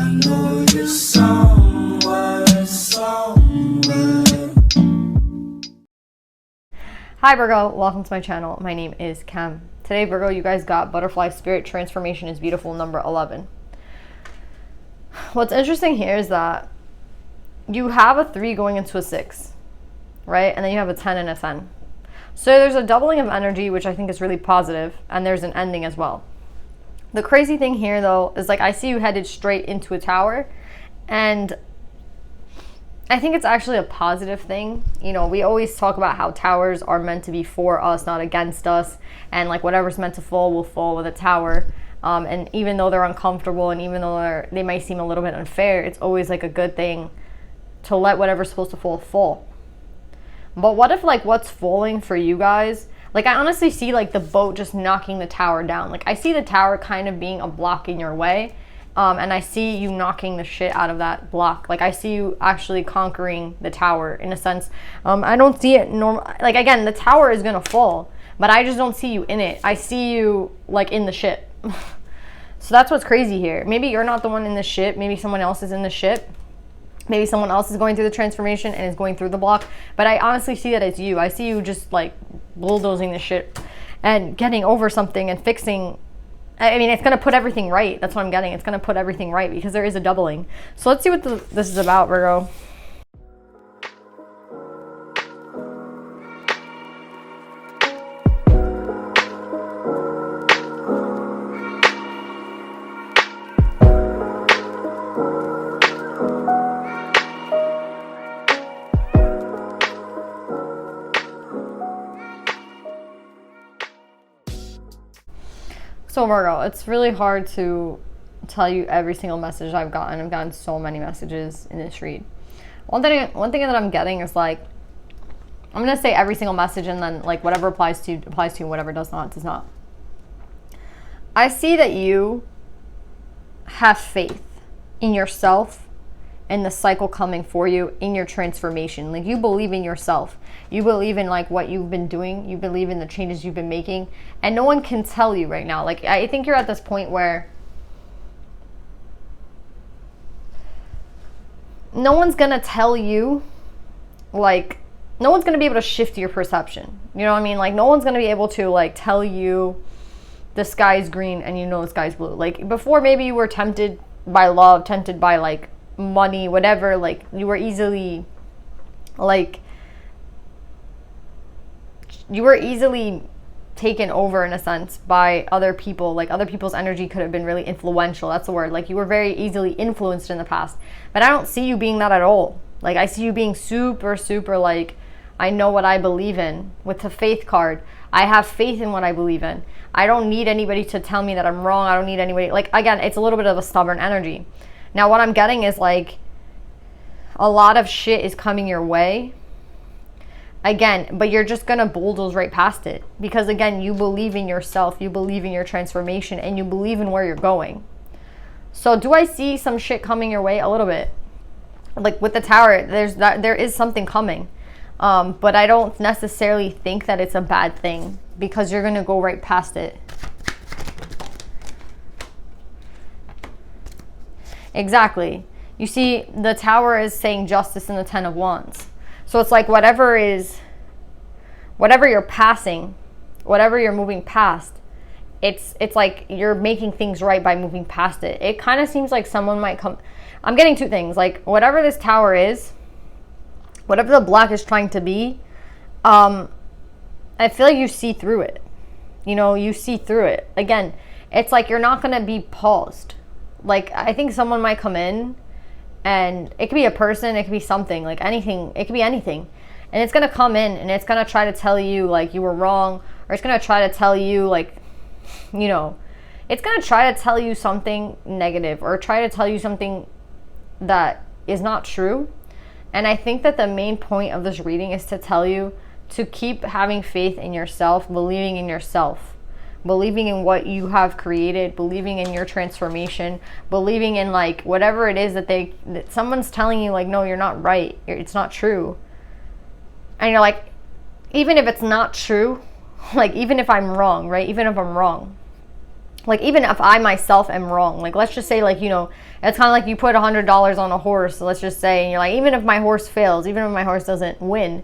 know you're somewhere. Hi Virgo, welcome to my channel. My name is Cam. Today Virgo, you guys got Butterfly Spirit Transformation is Beautiful number 11. What's interesting here is that you have a 3 going into a 6, right? And then you have a 10 and a 10. So there's a doubling of energy, which I think is really positive, and there's an ending as well. The crazy thing here though is like I see you headed straight into a tower, and I think it's actually a positive thing. You know, we always talk about how towers are meant to be for us, not against us. And like whatever's meant to fall will fall with a tower. And even though they're uncomfortable and even though they might seem a little bit unfair, it's always like a good thing to let whatever's supposed to fall. But what if like what's falling for you guys, like I honestly see like the boat just knocking the tower down. Like I see the tower kind of being a block in your way. And I see you knocking the shit out of that block. Like I see you actually conquering the tower in a sense. I don't see it normal. Like again, the tower is gonna fall, but I just don't see you in it. I see you like in the ship. So that's what's crazy here. Maybe you're not the one in the ship. Maybe someone else is in the ship. Maybe someone else is going through the transformation and is going through the block. But I honestly see that as you. I see you just like bulldozing the shit and getting over something and fixing. I mean, it's going to put everything right. That's what I'm getting. It's going to put everything right because there is a doubling. So let's see what this is about, Virgo. So Virgo, it's really hard to tell you every single message I've gotten. I've gotten so many messages in this read. One thing that I'm getting is like, I'm going to say every single message and then like whatever applies to you, whatever does not, does not. I see that you have faith in yourself and the cycle coming for you in your transformation. Like you believe in yourself. You believe in like what you've been doing. You believe in the changes you've been making. And no one can tell you right now. Like I think you're at this point where no one's gonna tell you, like no one's gonna be able to shift your perception. You know what I mean? Like no one's gonna be able to like tell you the sky's green and you know the sky's blue. Like before maybe you were tempted by love, tempted by like money, whatever, like you were easily taken over in a sense by other people. Like other people's energy could have been really influential. That's the word. Like you were very easily influenced in the past, but I don't see you being that at all. Like I see you being super like, I know what I believe in. With the faith card, I have faith in what I believe in. I don't need anybody to tell me that I'm wrong. I don't need anybody. Like again, it's a little bit of a stubborn energy. Now what I'm getting is like a lot of shit is coming your way. Again, but you're just gonna bulldoze right past it. Because again, you believe in yourself, you believe in your transformation, and you believe in where you're going. So do I see some shit coming your way? A little bit. Like with the tower, there is something coming. But I don't necessarily think that it's a bad thing because you're gonna go right past it. Exactly. You see, the tower is saying justice in the 10 of Wands. So it's like whatever you're passing, whatever you're moving past, it's like you're making things right by moving past it. It kind of seems like someone might come. I'm getting two things. Like whatever this tower is, whatever the block is trying to be, I feel like you see through it. You know, you see through it. Again, it's like you're not going to be paused. Like I think someone might come in and it could be a person, it could be something, like anything, it could be anything. And it's going to come in and it's going to try to tell you like you were wrong, or it's going to try to tell you like, you know, it's going to try to tell you something negative or try to tell you something that is not true. And I think that the main point of this reading is to tell you to keep having faith in yourself, believing in yourself. Believing in what you have created, believing in your transformation, believing in like whatever it is that someone's telling you like, no, you're not right, it's not true. And you're like, even if it's not true, like even if I'm wrong, right? Even if I'm wrong, like, even if I myself am wrong, like, let's just say, like, you know, it's kind of like you put $100 on a horse, let's just say, and you're like, even if my horse fails, even if my horse doesn't win,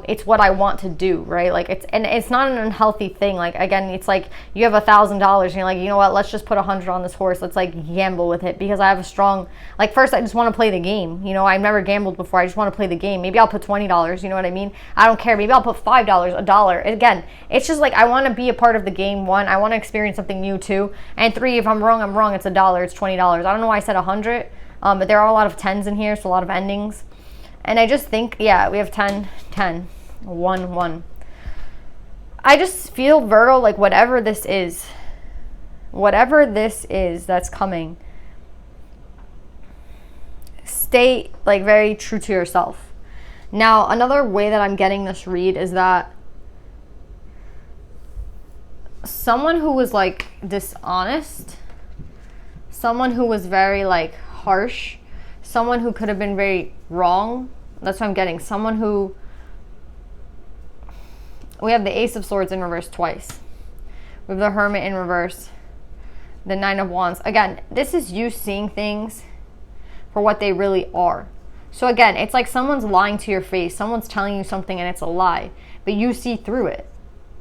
it's what I want to do, right? Like, it's not an unhealthy thing. Like, again, it's like you have $1,000 and you're like, you know what, let's just put 100 on this horse. Let's like gamble with it, because I have a strong, like, first I just want to play the game. You know, I've never gambled before. I just want to play the game. Maybe I'll put $20. You know what I mean? I don't care. Maybe I'll put $5, $1. Again, it's just like, I want to be a part of the game. 1, I want to experience something new. 2, and 3, if I'm wrong, I'm wrong. It's $1. It's $20. I don't know why I said 100, but there are a lot of 10s in here, so a lot of endings. And I just think, yeah, we have 10, 10, 1, 1. I just feel, Virgo, like, whatever this is that's coming, stay, like, very true to yourself. Now, another way that I'm getting this read is that someone who was, like, dishonest, someone who was very, like, harsh, someone who could have been very wrong. That's what I'm getting. Someone who, we have the Ace of Swords in reverse twice. We have the Hermit in reverse, the 9 of Wands. Again, this is you seeing things for what they really are. So again, it's like someone's lying to your face. Someone's telling you something and it's a lie, but you see through it.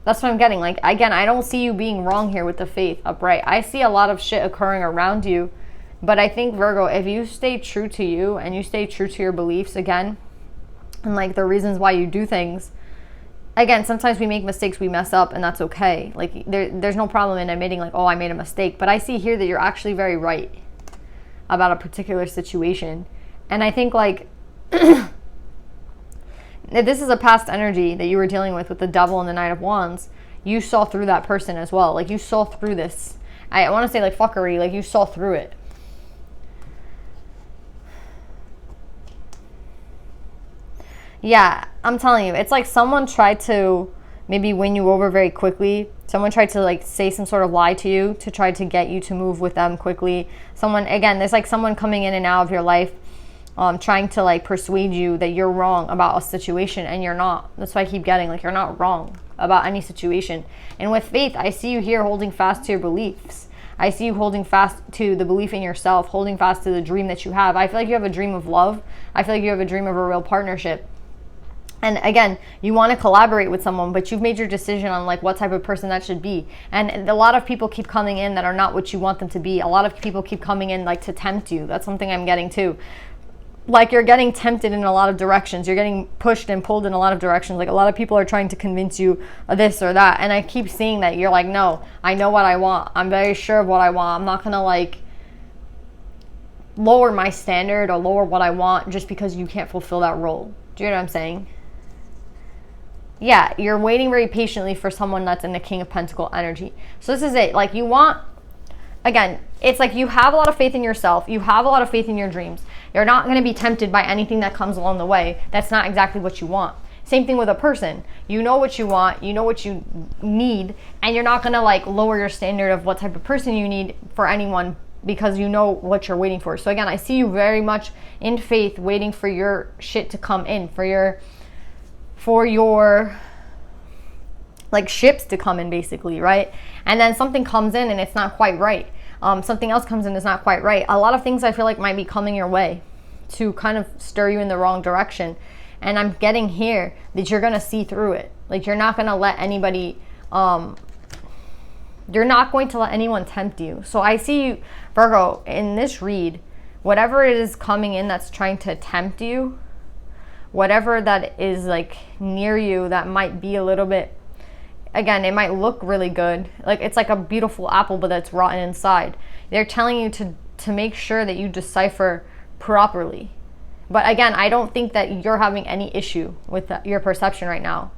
That's what I'm getting. Like, again, I don't see you being wrong here with the Faith upright. I see a lot of shit occurring around you. But I think, Virgo, if you stay true to you and you stay true to your beliefs, again, and like the reasons why you do things, again, sometimes we make mistakes, we mess up, and that's okay. Like, there's no problem in admitting, like, oh, I made a mistake. But I see here that you're actually very right about a particular situation. And I think, like, if this is a past energy that you were dealing with the Devil and the Knight of Wands, you saw through that person as well. Like, you saw through this. I want to say, like, fuckery. Like, you saw through it. Yeah, I'm telling you, it's like someone tried to maybe win you over very quickly. Someone tried to, like, say some sort of lie to you to try to get you to move with them quickly. Someone, again, there's like someone coming in and out of your life, trying to, like, persuade you that you're wrong about a situation, and you're not. That's why I keep getting, like, you're not wrong about any situation. And with Faith, I see you here holding fast to your beliefs. I see you holding fast to the belief in yourself, holding fast to the dream that you have. I feel like you have a dream of love. I feel like you have a dream of a real partnership. And again, you want to collaborate with someone, but you've made your decision on, like, what type of person that should be. And a lot of people keep coming in that are not what you want them to be. A lot of people keep coming in, like, to tempt you. That's something I'm getting too. Like, you're getting tempted in a lot of directions. You're getting pushed and pulled in a lot of directions. Like, a lot of people are trying to convince you of this or that. And I keep seeing that you're like, no, I know what I want. I'm very sure of what I want. I'm not going to, like, lower my standard or lower what I want just because you can't fulfill that role. Do you know what I'm saying? Yeah, you're waiting very patiently for someone that's in the King of Pentacle energy. So this is it. Like, you want, again, it's like you have a lot of faith in yourself. You have a lot of faith in your dreams. You're not going to be tempted by anything that comes along the way. That's not exactly what you want. Same thing with a person. You know what you want. You know what you need. And you're not going to, like, lower your standard of what type of person you need for anyone, because you know what you're waiting for. So again, I see you very much in faith, waiting for your shit to come in, for your like, ships to come in, basically, right? And then something comes in and it's not quite right. Something else comes in, is not quite right. A lot of things I feel like might be coming your way to kind of stir you in the wrong direction. And I'm getting here that you're going to see through it. Like, you're not going to let anybody, you're not going to let anyone tempt you. So I see you, Virgo, in this read, whatever it is coming in that's trying to tempt you, whatever that is, like, near you that might be a little bit, again, it might look really good. Like, it's like a beautiful apple, but that's rotten inside. They're telling you to make sure that you decipher properly. But again, I don't think that you're having any issue with your perception right now.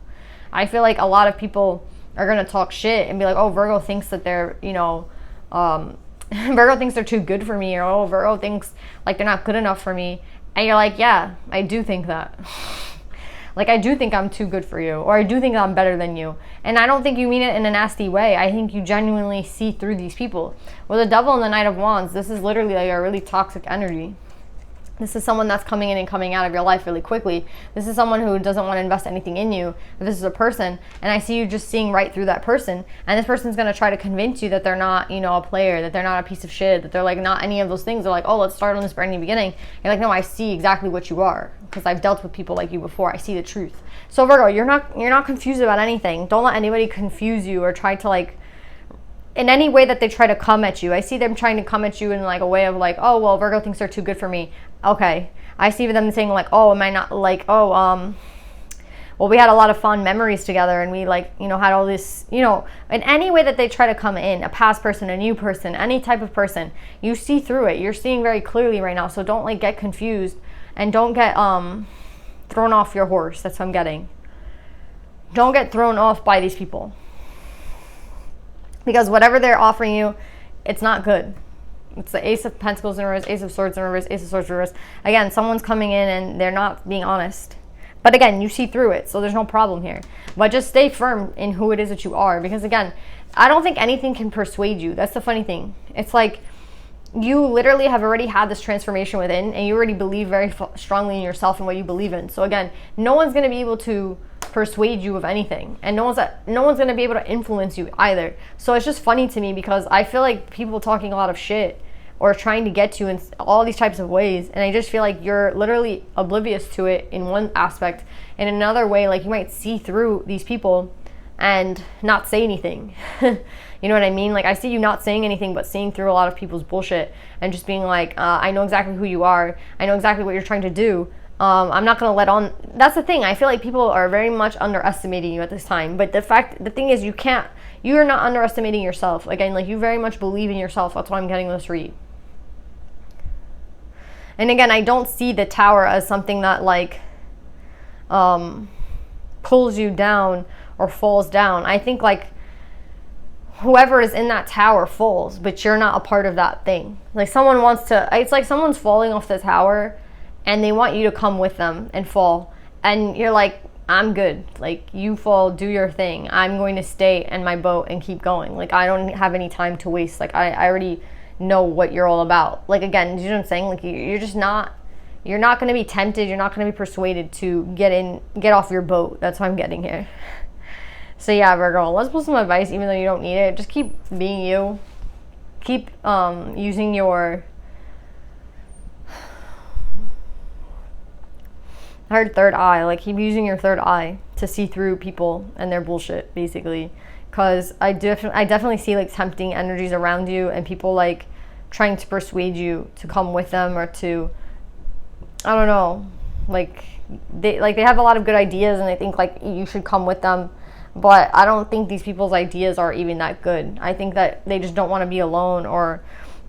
I feel like a lot of people are going to talk shit and be like, oh, Virgo thinks that they're, you know, Virgo thinks they're too good for me, or, oh, Virgo thinks, like, they're not good enough for me. And you're like, yeah, I do think that. Like, I do think I'm too good for you, or I do think I'm better than you. And I don't think you mean it in a nasty way. I think you genuinely see through these people. With the Devil and the Knight of Wands, this is literally, like, a really toxic energy. This is someone that's coming in and coming out of your life really quickly. This is someone who doesn't want to invest anything in you. This is a person, and I see you just seeing right through that person. And this person's going to try to convince you that they're not, a player, that they're not a piece of shit, that they're like not any of those things. They're like, oh, let's start on this brand new beginning. You're like, no, I see exactly what you are because I've dealt with people like you before. I see the truth. So Virgo, you're not confused about anything. Don't let anybody confuse you or try to like, in any way that they try to come at you. I see them trying to come at you in like a way of like, oh, well, Virgo thinks they're too good for me. Okay. I see them saying like, oh, am I not like, oh, well, we had a lot of fun memories together and we like, had all this, in any way that they try to come in, a past person, a new person, any type of person, you see through it. You're seeing very clearly right now. So don't like get confused and don't get thrown off your horse. That's what I'm getting. Don't get thrown off by these people. Because whatever they're offering you, it's not good. It's the Ace of Pentacles in reverse, Ace of Swords in reverse, Ace of Swords in reverse. Again, someone's coming in and they're not being honest. But again, you see through it, so there's no problem here. But just stay firm in who it is that you are. Because again, I don't think anything can persuade you. That's the funny thing. It's like you literally have already had this transformation within and you already believe very strongly in yourself and what you believe in. So again, no one's going to be able to persuade you of anything, and no one's going to be able to influence you either. So it's just funny to me because I feel like people talking a lot of shit or trying to get you in all these types of ways, and I just feel like you're literally oblivious to it in one aspect. In another way, like you might see through these people and not say anything. You know what I mean? Like I see you not saying anything but seeing through a lot of people's bullshit and just being like, I know exactly who you are, I know exactly what you're trying to do. I'm not going to let on. That's the thing. I feel like people are very much underestimating you at this time. But the thing is, you're not underestimating yourself. Again, like you very much believe in yourself. That's why I'm getting this read. And again, I don't see the Tower as something that like pulls you down or falls down. I think like whoever is in that tower falls, but you're not a part of that thing. Like someone wants to, it's like someone's falling off the tower and they want you to come with them and fall. And you're like, I'm good. Like, you fall, do your thing. I'm going to stay in my boat and keep going. Like, I don't have any time to waste. Like, I already know what you're all about. Like, again, you know what I'm saying? Like, you're just not, you're not going to be tempted. You're not going to be persuaded to get off your boat. That's what I'm getting here. So, yeah, Virgo, let's pull some advice, even though you don't need it. Just keep being you. Keep using your... I heard third eye. Like, keep using your third eye to see through people and their bullshit, basically. Because I definitely see, like, tempting energies around you and people, like, trying to persuade you to come with them or to, I don't know, like they have a lot of good ideas and they think, like, you should come with them. But I don't think these people's ideas are even that good. I think that they just don't want to be alone, or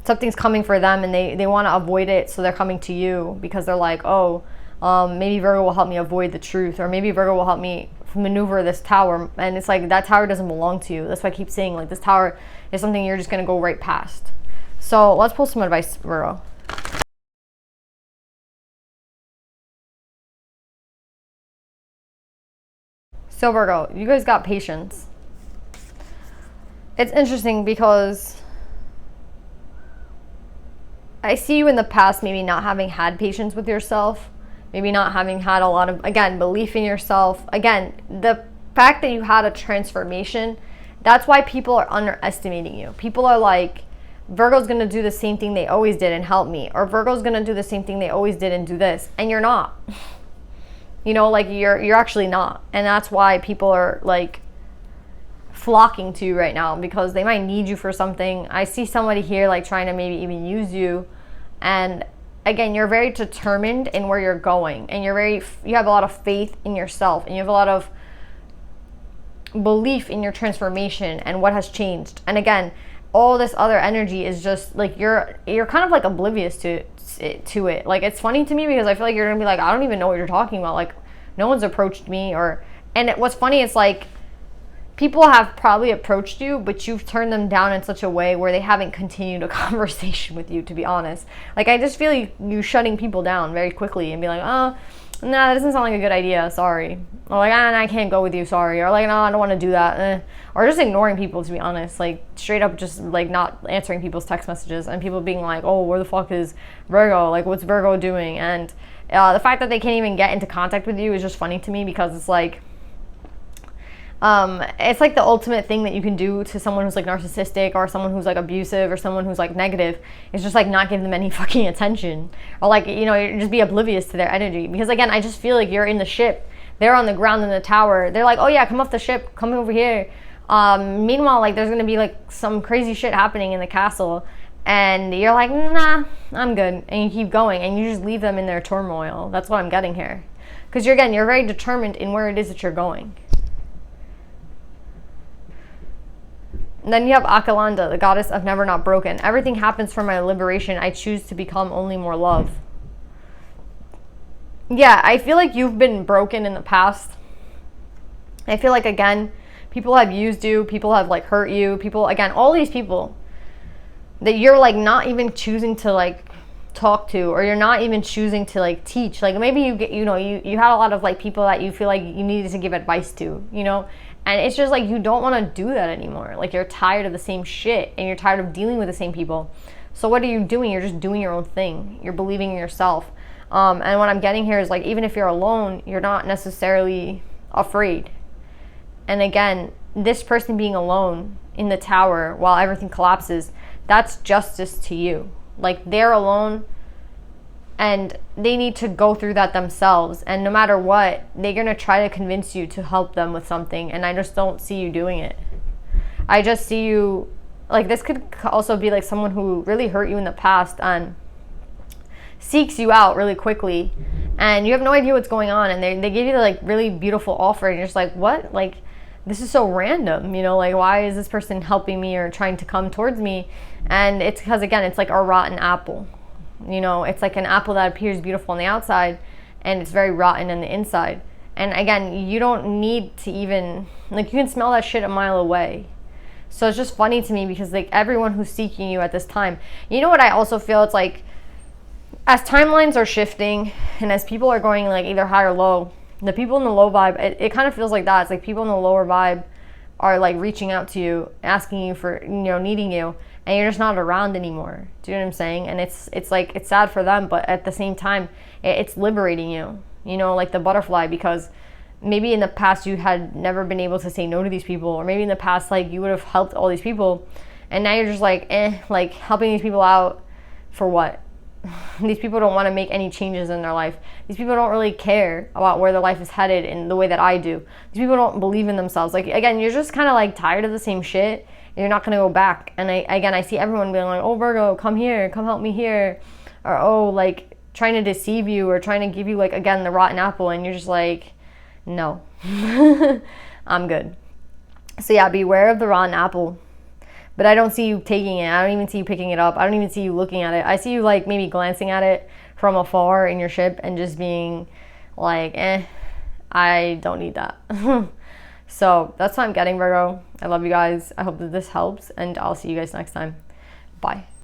something's coming for them and they want to avoid it, so they're coming to you because they're like, oh, maybe Virgo will help me avoid the truth, or maybe Virgo will help me maneuver this tower. And it's like, that tower doesn't belong to you. That's why I keep saying, like, this tower is something you're just going to go right past. So let's pull some advice, Virgo. So Virgo, you guys got patience. It's interesting because I see you in the past maybe not having had patience with yourself. Maybe not having had a lot of, again, belief in yourself. Again, the fact that you had a transformation, that's why people are underestimating you. People are like, Virgo's going to do the same thing they always did and help me. Or Virgo's going to do the same thing they always did and do this. And you're not. You know, like, you're actually not. And that's why people are, like, flocking to you right now, because they might need you for something. I see somebody here, like, trying to maybe even use you. And again, you're very determined in where you're going, and you have a lot of faith in yourself, and you have a lot of belief in your transformation and what has changed. And again, all this other energy is just like, you're kind of like oblivious to it. Like, it's funny to me because I feel like you're gonna be like, I don't even know what you're talking about. Like, no one's approached me, what's funny is, like, people have probably approached you, but you've turned them down in such a way where they haven't continued a conversation with you, to be honest. Like, I just feel you shutting people down very quickly and be like, oh, nah, that doesn't sound like a good idea, sorry. Or like, I can't go with you, sorry. Or like, no, I don't want to do that. Or just ignoring people, to be honest. Like, straight up just like not answering people's text messages, and people being like, oh, where the fuck is Virgo? Like, what's Virgo doing? And the fact that they can't even get into contact with you is just funny to me, because it's like the ultimate thing that you can do to someone who's like narcissistic, or someone who's like abusive, or someone who's like negative, is just like not give them any fucking attention, or like, you know, just be oblivious to their energy. Because again, I just feel like you're in the ship, they're on the ground in the tower, they're like, oh yeah, come off the ship, come over here. Meanwhile, like, there's gonna be like some crazy shit happening in the castle, and you're like, nah, I'm good, and you keep going, and you just leave them in their turmoil. That's what I'm getting here, because you're very determined in where it is that you're going. And then you have Akalanda, the goddess of never not broken. Everything happens for my liberation. I choose to become only more love. Yeah, I feel like you've been broken in the past. I feel like, again, people have used you, people have like hurt you, people, again, all these people that you're like not even choosing to like talk to, or you're not even choosing to like teach. Like, maybe you get, you know, you had a lot of like people that you feel like you needed to give advice to, you know, and it's just like you don't want to do that anymore. Like, you're tired of the same shit, and you're tired of dealing with the same people. So what are you doing? You're just doing your own thing. You're believing in yourself. And what I'm getting here is like, even if you're alone, you're not necessarily afraid. And again, this person being alone in the tower while everything collapses, that's justice to you. Like, they're alone, and they need to go through that themselves, and no matter what, they're gonna try to convince you to help them with something, and I just don't see you doing it. I just see you, like, this could also be like someone who really hurt you in the past and seeks you out really quickly, and you have no idea what's going on, and they give you the like really beautiful offer, and you're just like, what? Like, this is so random, you know, like, why is this person helping me or trying to come towards me? And it's because, again, it's like a rotten apple. You know, it's like an apple that appears beautiful on the outside, and it's very rotten on the inside. And again, you don't need to even, like, you can smell that shit a mile away. So it's just funny to me, because like everyone who's seeking you at this time, you know what I also feel? It's like, as timelines are shifting, and as people are going like either high or low, the people in the low vibe, it kind of feels like that. It's like people in the lower vibe are like reaching out to you, asking you for, you know, needing you, and you're just not around anymore. Do you know what I'm saying? And it's like, it's sad for them, but at the same time, it's liberating you, you know, like the butterfly, because maybe in the past you had never been able to say no to these people, or maybe in the past, like, you would have helped all these people, and now you're just like, like, helping these people out for what? These people don't want to make any changes in their life. These people don't really care about where their life is headed in the way that I do. These people don't believe in themselves. Like, again, you're just kind of like tired of the same shit, and you're not going to go back. And I see everyone being like, oh, Virgo, come here, come help me here. Or, oh, like, trying to deceive you, or trying to give you, like, again, the rotten apple. And you're just like, no, I'm good. So yeah, beware of the rotten apple. But I don't see you taking it. I don't even see you picking it up. I don't even see you looking at it. I see you like maybe glancing at it from afar in your ship and just being like, I don't need that. So that's what I'm getting, Virgo. I love you guys. I hope that this helps, and I'll see you guys next time. Bye.